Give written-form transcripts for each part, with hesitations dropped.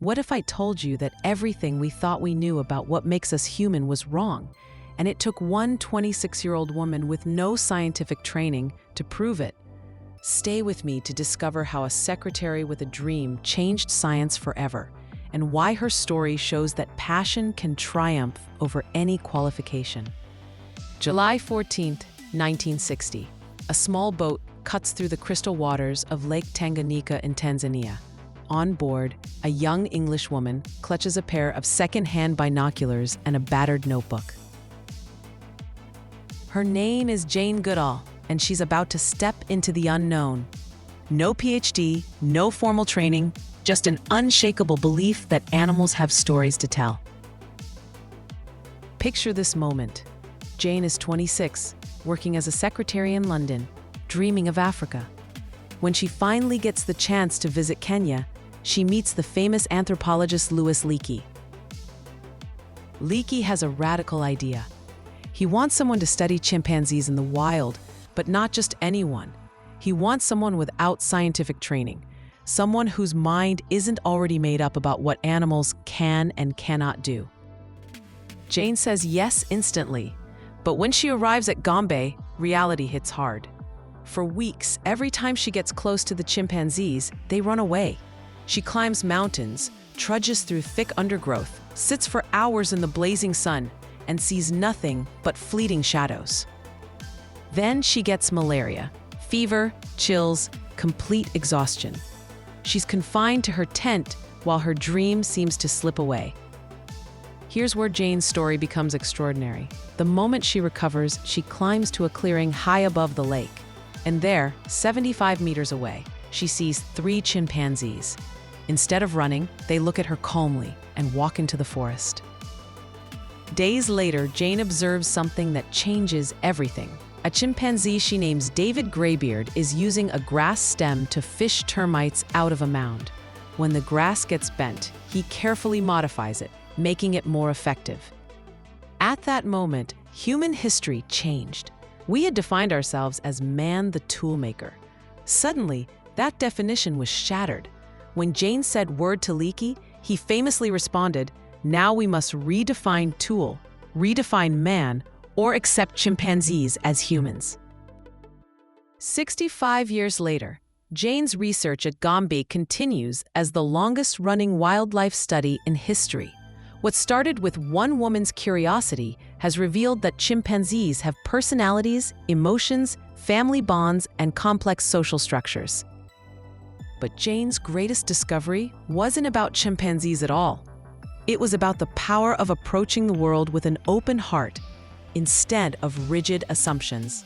What if I told you that everything we thought we knew about what makes us human was wrong, and it took one 26-year-old woman with no scientific training to prove it? Stay with me to discover how a secretary with a dream changed science forever, and why her story shows that passion can triumph over any qualification. July 14th, 1960. A small boat cuts through the crystal waters of Lake Tanganyika in Tanzania. On board, a young English woman clutches a pair of second-hand binoculars and a battered notebook. Her name is Jane Goodall, and she's about to step into the unknown. No PhD, no formal training, just an unshakable belief that animals have stories to tell. Picture this moment. Jane is 26, working as a secretary in London, dreaming of Africa. When she finally gets the chance to visit Kenya, she meets the famous anthropologist Louis Leakey. Leakey has a radical idea. He wants someone to study chimpanzees in the wild, but not just anyone. He wants someone without scientific training, someone whose mind isn't already made up about what animals can and cannot do. Jane says yes instantly, but when she arrives at Gombe, reality hits hard. For weeks, every time she gets close to the chimpanzees, they run away. She climbs mountains, trudges through thick undergrowth, sits for hours in the blazing sun, and sees nothing but fleeting shadows. Then she gets malaria, fever, chills, complete exhaustion. She's confined to her tent while her dream seems to slip away. Here's where Jane's story becomes extraordinary. The moment she recovers, she climbs to a clearing high above the lake. And there, 75 meters away, she sees 3 chimpanzees. Instead of running, they look at her calmly and walk into the forest. Days later, Jane observes something that changes everything. A chimpanzee she names David Graybeard is using a grass stem to fish termites out of a mound. When the grass gets bent, he carefully modifies it, making it more effective. At that moment, human history changed. We had defined ourselves as man the toolmaker. Suddenly, that definition was shattered. When Jane said word to Leakey, he famously responded, "Now we must redefine tool, redefine man, or accept chimpanzees as humans." 65 years later, Jane's research at Gombe continues as the longest-running wildlife study in history. What started with one woman's curiosity has revealed that chimpanzees have personalities, emotions, family bonds, and complex social structures. But Jane's greatest discovery wasn't about chimpanzees at all. It was about the power of approaching the world with an open heart instead of rigid assumptions.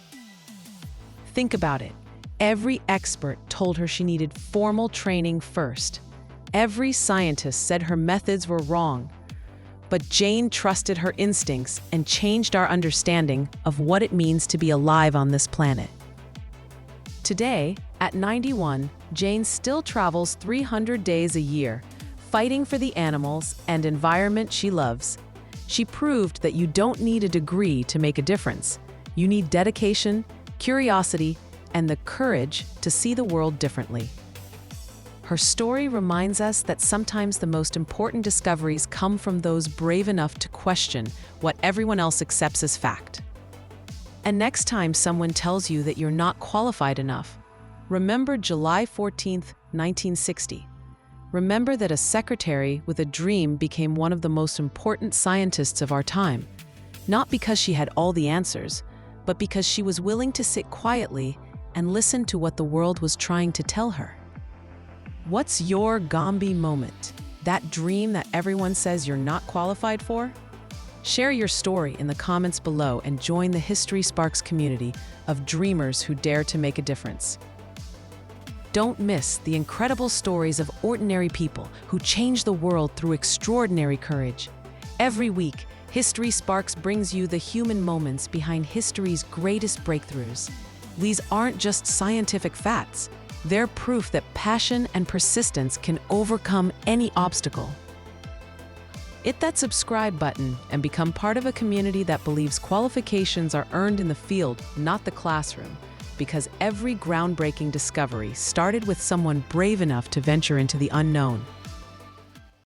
Think about it. Every expert told her she needed formal training first. Every scientist said her methods were wrong. But Jane trusted her instincts and changed our understanding of what it means to be alive on this planet. Today, at 91, Jane still travels 300 days a year, fighting for the animals and environment she loves. She proved that you don't need a degree to make a difference. You need dedication, curiosity, and the courage to see the world differently. Her story reminds us that sometimes the most important discoveries come from those brave enough to question what everyone else accepts as fact. And next time someone tells you that you're not qualified enough, remember July 14th, 1960. Remember that a secretary with a dream became one of the most important scientists of our time, not because she had all the answers, but because she was willing to sit quietly and listen to what the world was trying to tell her. What's your Gombe moment? That dream that everyone says you're not qualified for? Share your story in the comments below and join the History Sparks community of dreamers who dare to make a difference. Don't miss the incredible stories of ordinary people who change the world through extraordinary courage. Every week, History Sparks brings you the human moments behind history's greatest breakthroughs. These aren't just scientific facts. They're proof that passion and persistence can overcome any obstacle. Hit that subscribe button and become part of a community that believes qualifications are earned in the field, not the classroom, because every groundbreaking discovery started with someone brave enough to venture into the unknown.